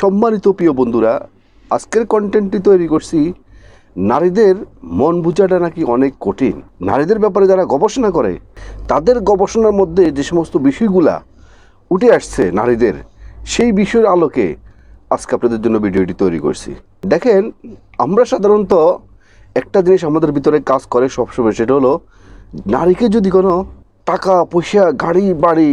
সম্মানিত প্রিয় বন্ধুরা, আজকের কন্টেন্টটি তৈরি করছি নারীদের মন বোঝাটা নাকি অনেক কঠিন। নারীদের ব্যাপারে যারা গবেষণা করে তাদের গবেষণার মধ্যে যে সমস্ত বিষয়গুলা উঠে আসছে নারীদের, সেই বিষয়ের আলোকে আজকে আপনাদের জন্য ভিডিওটি তৈরি করছি। দেখেন, আমরা সাধারণত একটা জিনিস আমাদের ভিতরে কাজ করে সবসময়, সেটা হলো নারীকে যদি কোনো টাকা পয়সা, গাড়ি বাড়ি,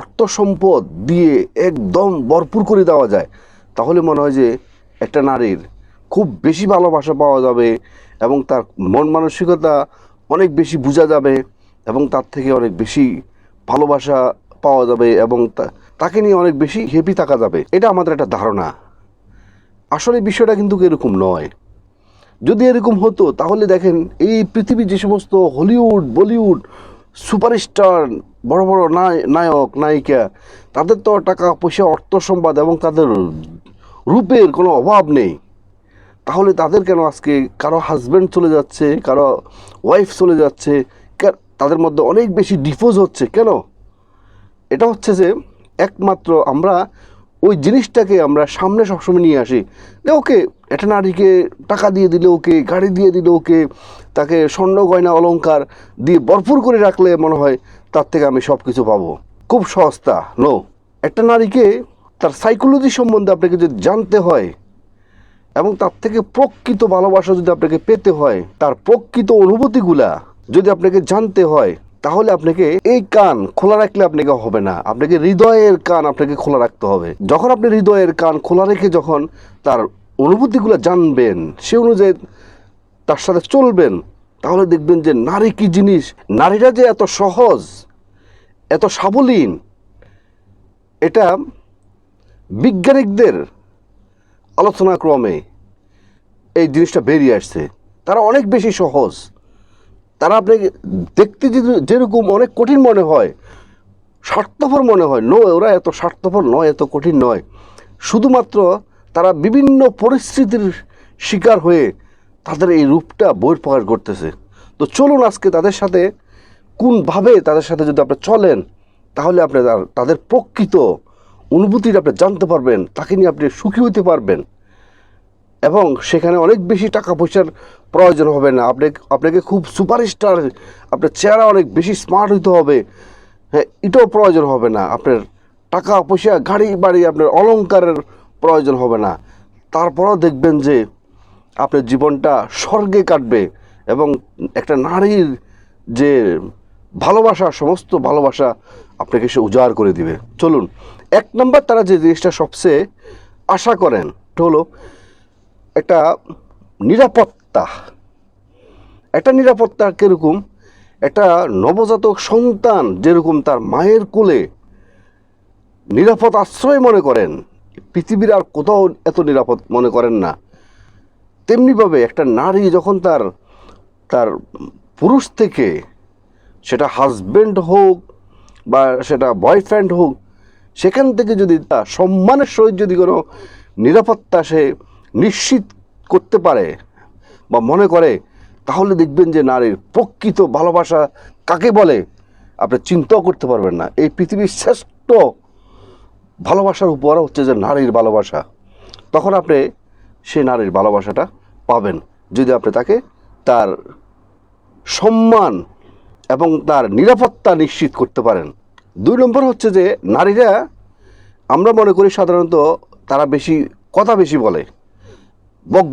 অর্থ সম্পদ দিয়ে একদম ভরপুর করে দেওয়া যায়, তাহলে মনে হয় যে একটা নারীর খুব বেশি ভালোবাসা পাওয়া যাবে এবং তার মন মানসিকতা অনেক বেশি বোঝা যাবে এবং তার থেকে অনেক বেশি ভালোবাসা পাওয়া যাবে এবং তাকে নিয়ে অনেক বেশি হ্যাপি থাকা যাবে। এটা আমাদের একটা ধারণা। আসলে বিষয়টা কিন্তু এরকম নয়। যদি এরকম হতো তাহলে দেখেন, এই পৃথিবীর যে সমস্ত হলিউড, বলিউড সুপারস্টার, বড় বড় নায়ক নায়িকা, তাদের তো টাকা পয়সা, অর্থ সম্পদ এবং তাদের রূপের কোনো অভাব নেই। তাহলে তাদের কেন আজকে কারো হাজব্যান্ড চলে যাচ্ছে, কারো ওয়াইফ চলে যাচ্ছে, তাদের মধ্যে অনেক বেশি ডিভোর্স হচ্ছে কেন? এটা হচ্ছে যে একমাত্র আমরা ওই জিনিসটাকে আমরা সামনে সবসময় নিয়ে আসি যে ওকে, একটা নারীকে টাকা দিয়ে দিলে, ওকে গাড়ি দিয়ে দিলে, ওকে তাকে স্বর্ণ গয়না অলংকার দিয়ে ভরপুর করে রাখলে মনে হয় তার থেকে আমি সব কিছু পাবো। খুব সস্তা নো। একটা নারীকে তার সাইকোলজি সম্বন্ধে আপনাকে যদি জানতে হয় এবং তার থেকে প্রকৃত ভালোবাসা যদি আপনাকে পেতে হয়, তার প্রকৃত অনুভূতিগুলা যদি আপনাকে জানতে হয়, তাহলে আপনাকে এই কান খোলা রাখলে আপনাকে হবে না। আপনাকে হৃদয়ের কান আপনাকে খোলা রাখতে হবে। যখন আপনি হৃদয়ের কান খোলা রেখে যখন তার অনুভূতিগুলো জানবেন, সে অনুযায়ী তার সাথে চলবেন, তাহলে দেখবেন যে নারী কি জিনিস, নারীরা যে এত সহজ, এত সাবলীন, এটা বিজ্ঞানিকদের আলোচনা ক্রমে এই জিনিসটা বেরিয়ে আসছে। তারা অনেক বেশি সহজ। তারা আপনাকে দেখতে যেরকম অনেক কঠিন মনে হয়, স্বার্থপর মনে হয়, ওরা এত স্বার্থপর নয়, এত কঠিন নয়। শুধুমাত্র তারা বিভিন্ন পরিস্থিতির শিকার হয়ে তাদের এই রূপটা বহিঃপ্রকাশ করতেছে। তো চলুন আজকে তাদের সাথে কোনভাবে তাদের সাথে যদি আপনি চলেন, তাহলে আপনি তাদের প্রকৃত অনুভূতিটা আপনি জানতে পারবেন, তাকে নিয়ে আপনি সুখী হতে পারবেন এবং সেখানে অনেক বেশি টাকা পয়সার প্রয়োজন হবে না। আপনাকে খুব সুপারস্টার, আপনার চেহারা অনেক বেশি স্মার্ট হইতে হবে, হ্যাঁ, এটাও প্রয়োজন হবে না। আপনার টাকা পয়সা, গাড়ি বাড়ি, আপনার অলংকারের প্রয়োজন হবে না। তারপরেও দেখবেন যে আপনার জীবনটা স্বর্গে কাটবে এবং একটা নারীর যে ভালোবাসা, সমস্ত ভালোবাসা আপনাকে সে উজাড় করে দিবে। চলুন, এক নম্বর তারা যে জিনিসটা সবচেয়ে আশা করেন হলো একটা নিরাপত্তা। একটা নিরাপত্তা কীরকম? একটা নবজাতক সন্তান যেরকম তার মায়ের কোলে নিরাপদ আশ্রয় মনে করেন, পৃথিবীর আর কোথাও এত নিরাপদ মনে করেন না, তেমনিভাবে একটা নারী যখন তার পুরুষ থেকে, সেটা হাজব্যান্ড হোক বা সেটা বয়ফ্রেন্ড হোক, সেখান থেকে যদি তার সম্মানের সহিত যদি কোনো নিরাপত্তা সে নিশ্চিত করতে পারে বা মনে করে, তাহলে দেখবেন যে নারীর প্রকৃত ভালোবাসা কাকে বলে আপনি চিন্তাও করতে পারবেন না। এই পৃথিবীর শ্রেষ্ঠ ভালোবাসার উপর হচ্ছে যে নারীর ভালোবাসা। তখন আপনি সেই নারীর ভালোবাসাটা পাবেন যদি আপনি তাকে তার সম্মান এবং তার নিরাপত্তা নিশ্চিত করতে পারেন। দুই নম্বর হচ্ছে যে নারীরা, আমরা মনে করি সাধারণত তারা বেশি বলে,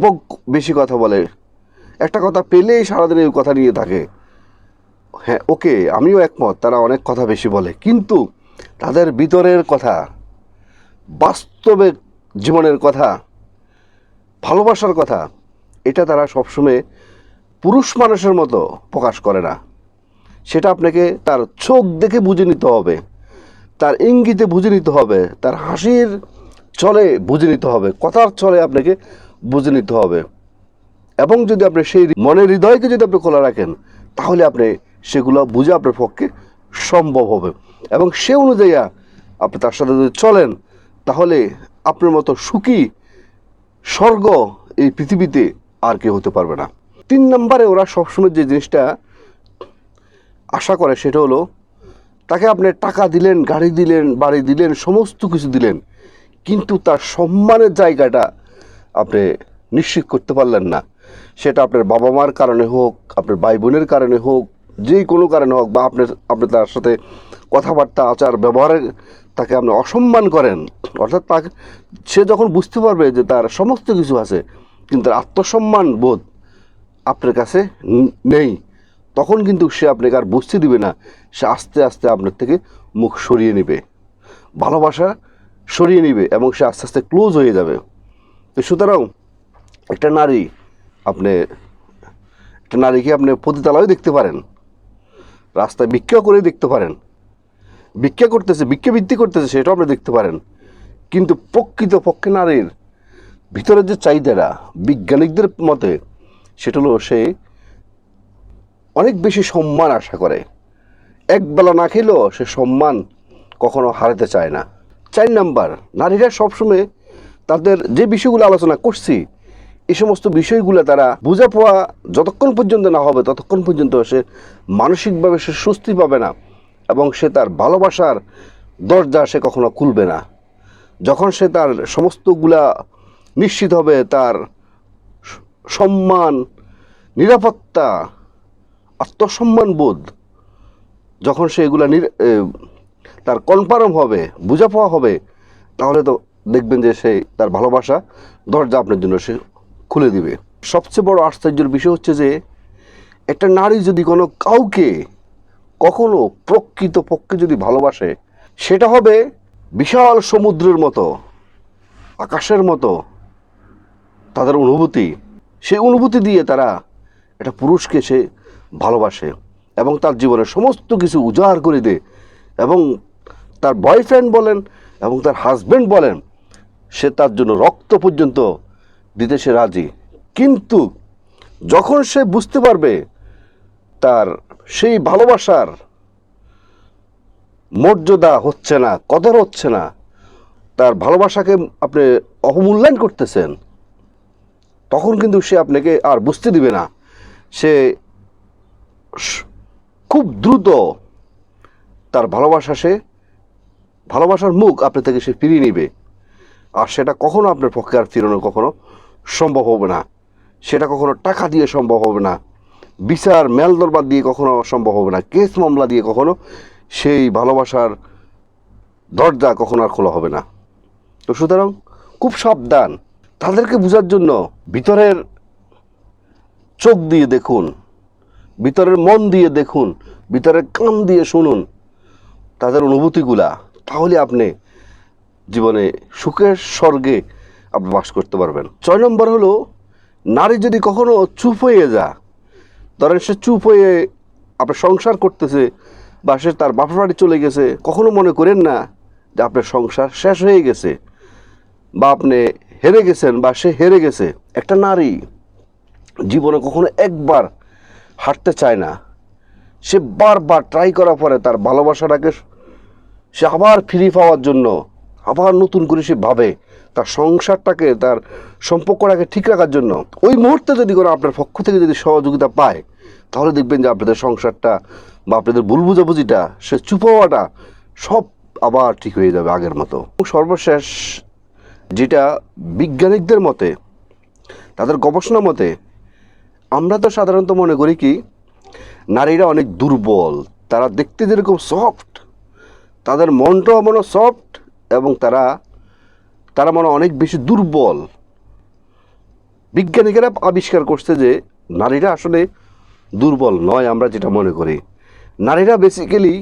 বক বেশি কথা বলে, একটা কথা পেলেই সারাদিন এই কথা নিয়ে থাকে। হ্যাঁ, ওকে, আমিও একমত, তারা অনেক কথা বেশি বলে, কিন্তু তাদের ভিতরের কথা, বাস্তবে জীবনের কথা, ভালোবাসার কথা, এটা তারা সবসময় পুরুষ মানুষের মতো প্রকাশ করে না। সেটা আপনাকে তার চোখ দেখে বুঝে নিতে হবে, তার ইঙ্গিতে বুঝে নিতে হবে, তার হাসির চলে বুঝে নিতে হবে, কথার চলে আপনাকে বুঝে নিতে হবে। এবং যদি আপনি সেই মনের হৃদয়কে যদি আপনি খোলা রাখেন, তাহলে আপনি সেগুলো বুঝে আপনার পক্ষে সম্ভব হবে এবং সে অনুযায়ী আপনি তার সাথে যদি চলেন, তাহলে আপনার মতো সুখী স্বর্গ এই পৃথিবীতে আর কেউ হতে পারবে না। তিন নম্বরে ওরা সবসময় যে জিনিসটা আশা করে, সেটা হলো তাকে আপনি টাকা দিলেন, গাড়ি দিলেন, বাড়ি দিলেন, সমস্ত কিছু দিলেন, কিন্তু তার সম্মানের জায়গাটা আপনি নিশ্চিত করতে পারলেন না। সেটা আপনার বাবা মার কারণে হোক, আপনার ভাই বোনের কারণে হোক, যে কোনো কারণে হোক, বা আপনি তার সাথে কথাবার্তা আচার ব্যবহারে তাকে আপনি অসম্মান করেন, অর্থাৎ তাকে সে যখন বুঝতে পারবে যে তার সমস্ত কিছু আছে কিন্তু তার আত্মসম্মান বোধ আপনার কাছে নেই, তখন কিন্তু সে আপনাকে আর বুঝতে দিবে না। সে আস্তে আস্তে আপনার থেকে মুখ সরিয়ে নেবে, ভালোবাসা সরিয়ে নেবে, এবং সে আস্তে আস্তে ক্লোজ হয়ে যাবে। তো সুতরাং একটা নারীকে আপনি পতিতালয়ে দেখতে পারেন, রাস্তায় ভিক্ষা করে দেখতে পারেন, ভিক্ষাবৃত্তি করতেছে সেটাও আপনি দেখতে পারেন, কিন্তু প্রকৃতপক্ষে নারীর ভিতরের যে চাহিদাটা বিজ্ঞানিকদের মতে সেটা হলো সে অনেক বেশি সম্মান আশা করে। একবেলা না খেলেও সে সম্মান কখনো হারাতে চায় না। 4 নাম্বার, নারীরা সবসময় তাদের যে বিষয়গুলো আলোচনা করছি এই সমস্ত বিষয়গুলো তারা বুঝা পাওয়া যতক্ষণ পর্যন্ত না হবে ততক্ষণ পর্যন্ত সে মানসিকভাবে সে স্বস্তি পাবে না, এবং সে তার ভালোবাসার দরজা সে কখনো খুলবে না। যখন সে তার সমস্তগুলা নিশ্চিত হবে, তার সম্মান, নিরাপত্তা, আত্মসম্মান বোধ যখন সে এগুলা তার কনফার্ম হবে, বুঝা পাওয়া হবে, তাহলে তো দেখবেন যে সে তার ভালোবাসা দরজা আপনার জন্য সে খুলে দিবে। সবচেয়ে বড় আশ্চর্যের বিষয় হচ্ছে যে একটা নারী যদি কোনো কাউকে কখনো প্রকৃতপক্ষে যদি ভালোবাসে, সেটা হবে বিশাল সমুদ্রের মতো, আকাশের মতো তাদের অনুভূতি। সেই অনুভূতি দিয়ে তারা একটা পুরুষকে সে ভালোবাসে এবং তার জীবনের সমস্ত কিছু উজাড় করে দেয়, এবং তার বয়ফ্রেন্ড বলেন এবং তার হাজব্যান্ড বলেন, সে তার জন্য রক্ত পর্যন্ত দিতে সে রাজি। কিন্তু যখন সে বুঝতে পারবে তার সেই ভালোবাসার মর্যাদা হচ্ছে না, কদর হচ্ছে না, তার ভালোবাসাকে আপনি অবমূল্যায়ন করতেছেন, তখন কিন্তু সে আপনাকে আর বুঝতে দিবে না। সে খুব দ্রুত তার ভালোবাসার মুখ আপনি থেকে সে ফিরিয়ে নেবে, আর সেটা কখনো আপনার পক্ষে আর ফিরানো কখনো সম্ভব হবে না। সেটা কখনো টাকা দিয়ে সম্ভব হবে না, বিচার মেল দরবার দিয়ে কখনো সম্ভব হবে না, কেস মামলা দিয়ে কখনো সেই ভালোবাসার দরজা কখনো আর খোলা হবে না। তো সুতরাং খুব সাবধান, তাদেরকে বোঝার জন্য ভিতরের চোখ দিয়ে দেখুন, ভিতরের মন দিয়ে দেখুন, ভিতরের কান দিয়ে শুনুন তাদের অনুভূতিগুলা, তাহলে আপনি জীবনে সুখের স্বর্গে আপনি বাস করতে পারবেন। 6 নম্বর হলো, নারী যদি কখনো চুপ হয়ে যায়, ধরেন সে চুপ হয়ে আপনার সংসার করতেছে বা সে তার বাপের বাড়ি চলে গেছে, কখনো মনে করেন না যে আপনার সংসার শেষ হয়ে গেছে বা আপনি হেরে গেছেন বা সে হেরে গেছে। একটা নারী জীবনে কখনো একবার হারতে চায় না, সে বারবার ট্রাই করার পরে তার ভালোবাসাটাকে সে আবার ফিরে পাওয়ার জন্য আবার নতুন করে সে ভাবে তার সংসারটাকে, তার সম্পর্কটাকে ঠিক রাখার জন্য। ওই মুহূর্তে যদি কোনো আপনার পক্ষ থেকে যদি সহযোগিতা পায়, তাহলে দেখবেন যে আপনাদের সংসারটা বা আপনাদের ভুল বুঝাবুঝিটা, সে চুপ হওয়াটা সব আবার ঠিক হয়ে যাবে আগের মতো। সর্বশেষ যেটা বিজ্ঞানিকদের মতে, তাদের গবেষণা মতে, আমরা তো সাধারণত মনে করি কি নারীরা অনেক দুর্বল, তারা দেখতে যেরকম সফট, তাদের মনটাও মনে সফট, এবং তারা মনে অনেক বেশি দুর্বল। বিজ্ঞানীরা আবিষ্কার করছে যে নারীরা আসলে দুর্বল নয়, আমরা যেটা মনে করি। নারীরা বেসিক্যালি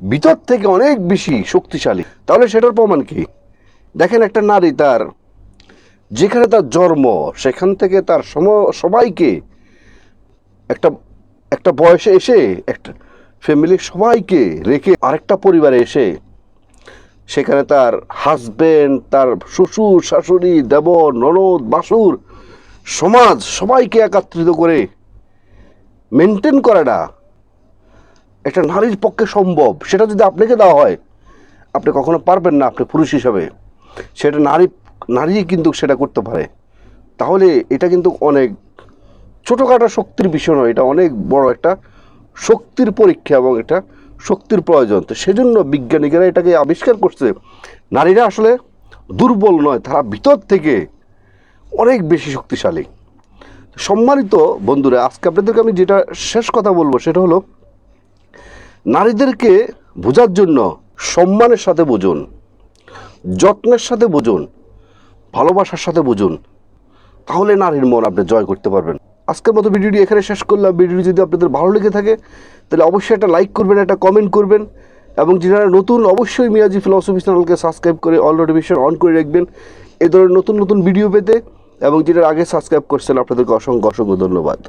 ভিতর থেকে অনেক বেশি শক্তিশালী। তাহলে সেটার প্রমাণ কি? দেখেন, একটা নারী তার যেখানে তার জন্ম সেখান থেকে তার সবাইকে একটা বয়সে এসে একটা ফ্যামিলির সবাইকে রেখে আরেকটা পরিবারে এসে সেখানে তার হাজবেন্ড, তার শ্বশুর শাশুড়ি, দেবর, ননদ, ভাসুর, সমাজ সবাইকে একত্রিত করে মেনটেন করাটা একটা নারীর পক্ষে সম্ভব। সেটা যদি আপনাকে দেওয়া হয়, আপনি কখনো পারবেন না আপনি পুরুষ হিসাবে। সেটা নারী কিন্তু সেটা করতে পারে। তাহলে এটা কিন্তু অনেক ছোটোখাটো শক্তির বিষয় নয়, এটা অনেক বড় একটা শক্তির পরীক্ষা এবং এটা শক্তির প্রয়োজন। তো সেজন্য বিজ্ঞানীরা এটাকে আবিষ্কার করছে, নারীরা আসলে দুর্বল নয়, তারা ভিতর থেকে অনেক বেশি শক্তিশালী। সম্মানিত বন্ধুরা, আজকে আপনাদেরকে আমি যেটা শেষ কথা বলবো সেটা হলো, নারীদেরকে বোঝার জন্য সম্মানের সাথে বুঝুন, যত্নের সাথে বুঝুন, ভালোবাসার সাথে বুঝুন, তাহলে নারীর মন আপনি জয় করতে পারবেন। আজকের মতো ভিডিওটি এখানে শেষ করলাম। ভিডিওটি যদি আপনাদের ভালো লেগে থাকে তাহলে অবশ্যই একটা লাইক করবেন, একটা কমেন্ট করবেন, এবং যারা নতুন অবশ্যই মিয়াজি ফিলসফি চ্যানেলকে সাবস্ক্রাইব করে অল নোটিফিকেশন অন করে রাখবেন এই ধরনের নতুন নতুন ভিডিও পেতে। এবং যেটার আগে সাবস্ক্রাইব করছেন আপনাদেরকে অসংখ্য অসংখ্য ধন্যবাদ।